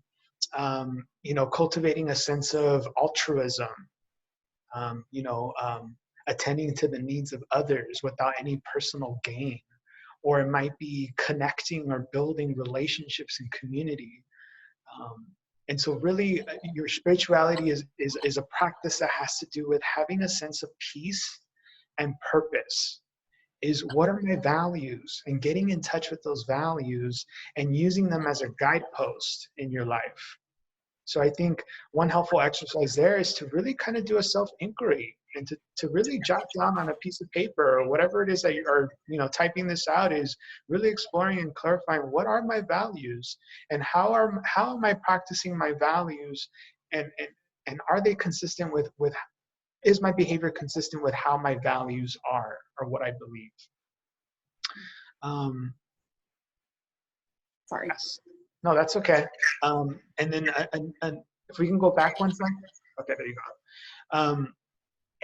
cultivating a sense of altruism, attending to the needs of others without any personal gain, or it might be connecting or building relationships in community. And so really your spirituality is a practice that has to do with having a sense of peace and purpose. Is what are my values, and getting in touch with those values and using them as a guidepost in your life. So I think one helpful exercise there is to really kind of do a self-inquiry and to really jot down on a piece of paper or whatever it is that you are, typing this out, is really exploring and clarifying, what are my values, and how am I practicing my values, and are they consistent with is my behavior consistent with how my values are or what I believe? Sorry. Yes. No, that's okay. And then if we can go back one second. Okay, there you go.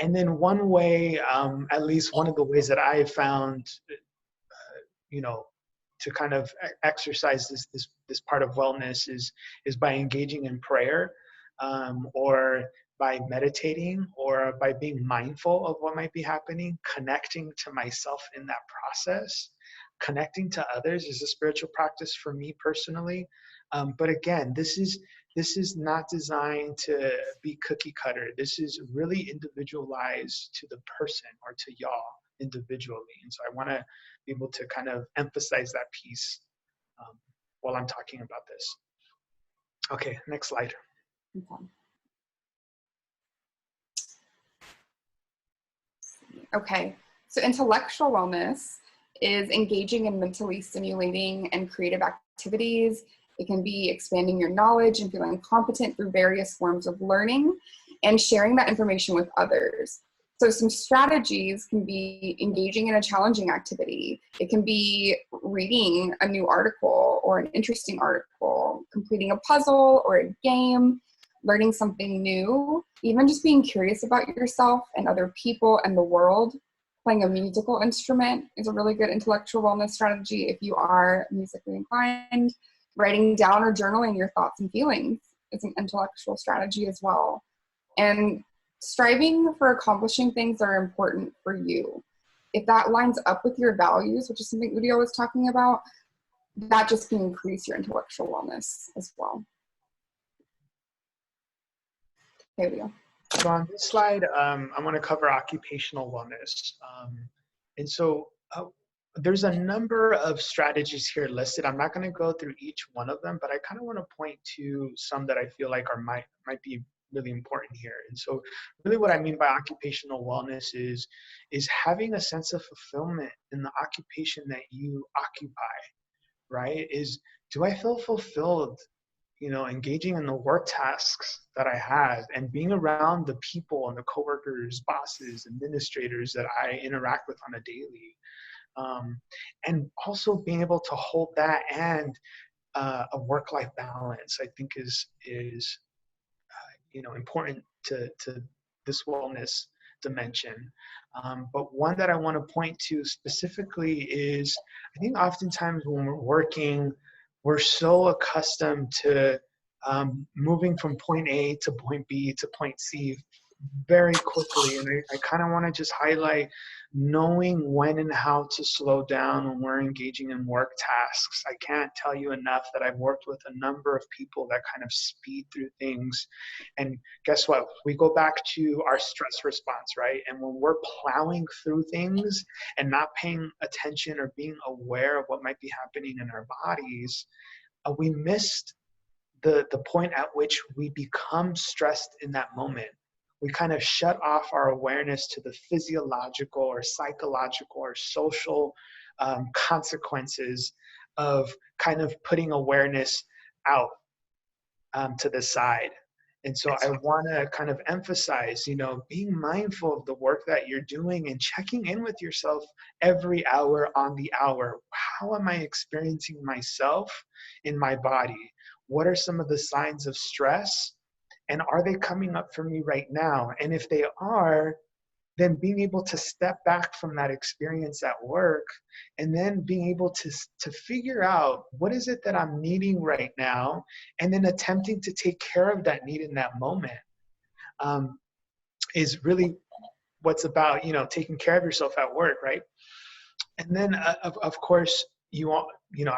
And then one way, at least one of the ways that I have found, to kind of exercise this part of wellness is by engaging in prayer, or by meditating, or by being mindful of what might be happening, connecting to myself in that process. Connecting to others is a spiritual practice for me personally. But again, this is not designed to be cookie cutter. This is really individualized to the person or to y'all individually. And so I want to be able to kind of emphasize that piece while I'm talking about this. Okay, next slide. Okay, so intellectual wellness is engaging in mentally stimulating and creative activities. It can be expanding your knowledge and feeling competent through various forms of learning and sharing that information with others. So some strategies can be engaging in a challenging activity. It can be reading a new article or an interesting article, completing a puzzle or a game, learning something new, even just being curious about yourself and other people and the world. Playing a musical instrument is a really good intellectual wellness strategy if you are musically inclined. Writing down or journaling your thoughts and feelings is an intellectual strategy as well. And striving for accomplishing things that are important for you. If that lines up with your values, which is something Uriel was talking about, that just can increase your intellectual wellness as well. Okay, Uriel. So on this slide, I'm going to cover occupational wellness. And so there's a number of strategies here listed. I'm not going to go through each one of them, but I kind of want to point to some that I feel like might be really important here. And so really what I mean by occupational wellness is having a sense of fulfillment in the occupation that you occupy, right? Do I feel fulfilled, engaging in the work tasks that I have and being around the people and the coworkers, bosses, administrators that I interact with on a daily? And also being able to hold that and a work-life balance, I think is important to this wellness dimension. But one that I want to point to specifically is, I think oftentimes when we're working, we're so accustomed to moving from point A to point B to point C very quickly. And I kind of want to just highlight knowing when and how to slow down when we're engaging in work tasks. I can't tell you enough that I've worked with a number of people that kind of speed through things. And guess what? We go back to our stress response, right? And when we're plowing through things and not paying attention or being aware of what might be happening in our bodies, we missed the point at which we become stressed in that moment. We kind of shut off our awareness to the physiological or psychological or social consequences of kind of putting awareness out to the side. And so I want to kind of emphasize, being mindful of the work that you're doing and checking in with yourself every hour on the hour. How am I experiencing myself in my body? What are some of the signs of stress? And are they coming up for me right now? And if they are, then being able to step back from that experience at work and then being able to figure out what is it that I'm needing right now, and then attempting to take care of that need in that moment is really what's about, taking care of yourself at work, right? And then, of course,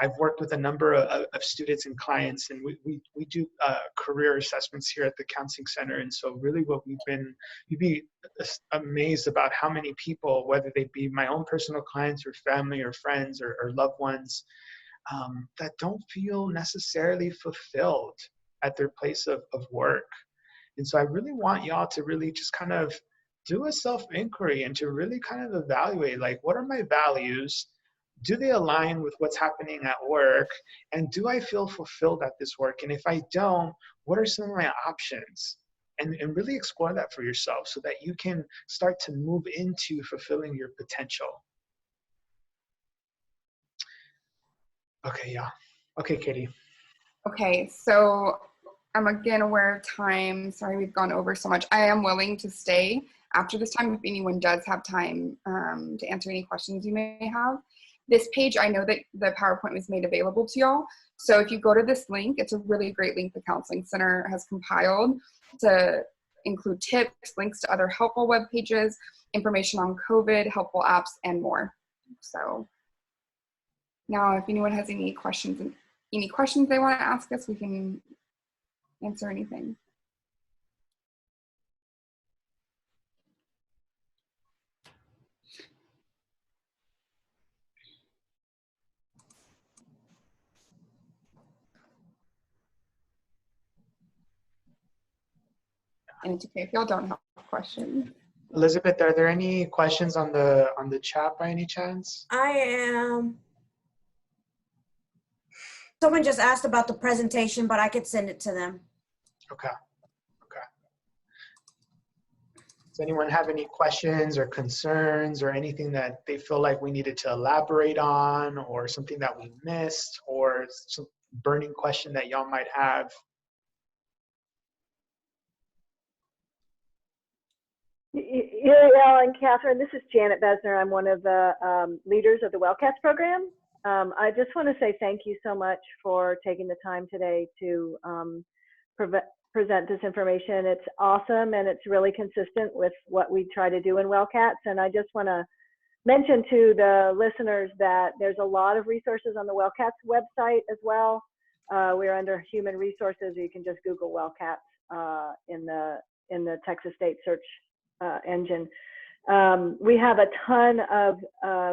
I've worked with a number of students and clients, and we do career assessments here at the Counseling Center. And so really you'd be amazed about how many people, whether they be my own personal clients or family or friends or loved ones, that don't feel necessarily fulfilled at their place of work. And so I really want y'all to really just kind of do a self-inquiry and to really kind of evaluate, like, what are my values? Do they align with what's happening at work? And do I feel fulfilled at this work? And if I don't, what are some of my options? And really explore that for yourself so that you can start to move into fulfilling your potential. Okay, yeah. Okay, Katie. Okay, so I'm again aware of time. Sorry, we've gone over so much. I am willing to stay after this time if anyone does have time to answer any questions you may have. This page, I know that the PowerPoint was made available to y'all. So if you go to this link, it's a really great link the Counseling Center has compiled to include tips, links to other helpful web pages, information on COVID, helpful apps, and more. So now if anyone has any questions they want to ask us, we can answer anything. And it's okay if y'all don't have questions. Elizabeth, are there any questions on the chat by any chance? I am. Someone just asked about the presentation, but I could send it to them. Okay. Does anyone have any questions or concerns or anything that they feel like we needed to elaborate on, or something that we missed, or some burning question that y'all might have? Uriel and Catherine, this is Janet Besner. I'm one of the leaders of the WellCats program. I just want to say thank you so much for taking the time today to present this information. It's awesome, and it's really consistent with what we try to do in WellCats. And I just want to mention to the listeners that there's a lot of resources on the WellCats website as well. We're under Human Resources. You can just Google WellCats in the Texas State search engine. We have a ton of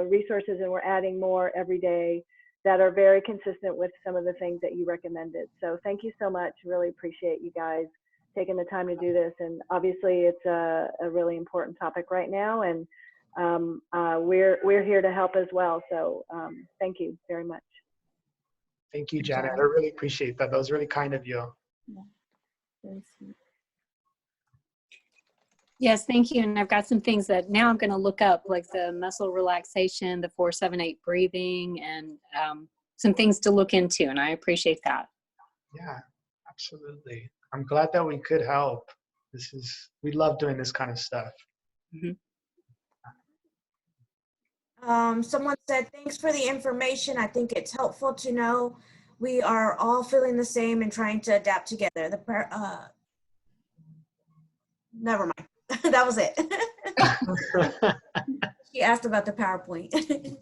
resources, and we're adding more every day that are very consistent with some of the things that you recommended. So thank you so much. Really appreciate you guys taking the time to do this. And obviously it's a really important topic right now, and we're here to help as well. So thank you very much. Thank you, Janet. I really appreciate that. That was really kind of you. Yeah. Very sweet. Yes, thank you. And I've got some things that now I'm going to look up, like the muscle relaxation, the 4-7-8 breathing, and some things to look into. And I appreciate that. Yeah, absolutely. I'm glad that we could help. We love doing this kind of stuff. Someone said, thanks for the information. I think it's helpful to know we are all feeling the same and trying to adapt together. Never mind. That was it. She asked about the PowerPoint.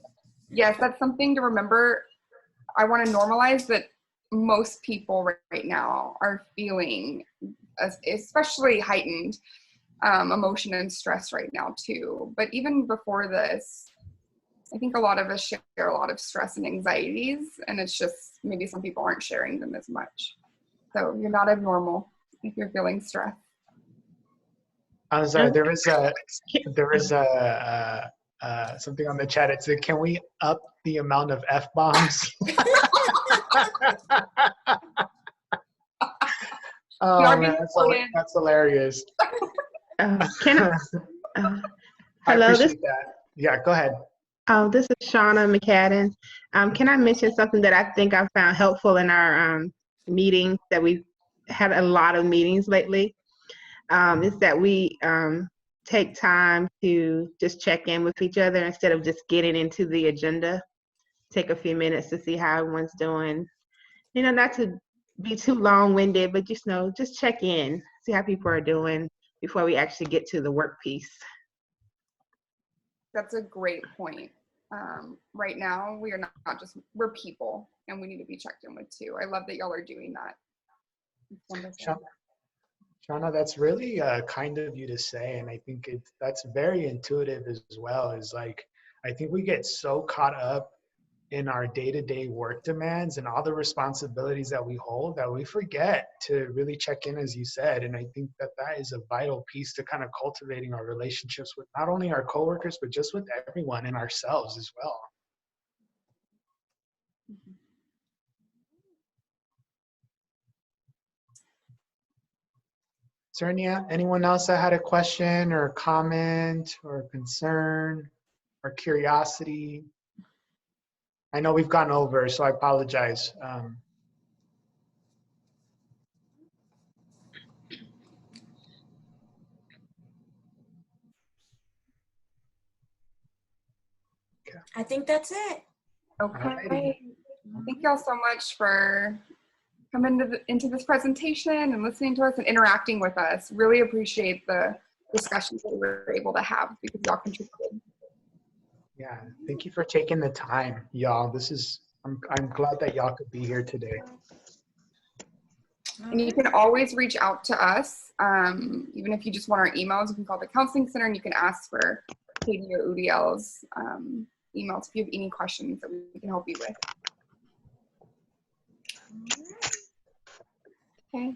Yes, that's something to remember. I want to normalize that most people right now are feeling especially heightened emotion and stress right now too. But even before this, I think a lot of us share a lot of stress and anxieties, and it's just maybe some people aren't sharing them as much. So you're not abnormal if you're feeling stress. I'm sorry, there was something on the chat. It said, can we up the amount of F-bombs? Oh man, that's hilarious. Can I, hello, Yeah, go ahead. This is Shauna McCadden. Can I mention something that I think I found helpful in our meetings, that we've had a lot of meetings lately, is that we take time to just check in with each other instead of just getting into the agenda. Take a few minutes to see how everyone's doing. You know, not to be too long-winded, but just check in, see how people are doing before we actually get to the work piece. That's a great point. Right now, we are not just, we're people, and we need to be checked in with too. I love that y'all are doing that. It's wonderful. Shauna, that's really kind of you to say, and I think that's very intuitive as well. Is like, I think we get so caught up in our day-to-day work demands and all the responsibilities that we hold that we forget to really check in, as you said. And I think that is a vital piece to kind of cultivating our relationships with not only our coworkers, but just with everyone and ourselves as well. Is there anyone else that had a question or a comment or a concern or curiosity? I know we've gone over, so I apologize. I think that's it. Okay. Thank y'all so much for coming into this presentation and listening to us and interacting with us. Really appreciate the discussions that we were able to have because y'all contributed. Yeah, thank you for taking the time, y'all. I'm glad that y'all could be here today. And you can always reach out to us, even if you just want our emails. You can call the counseling center and you can ask for Katie or Udiel's emails if you have any questions that we can help you with. Okay.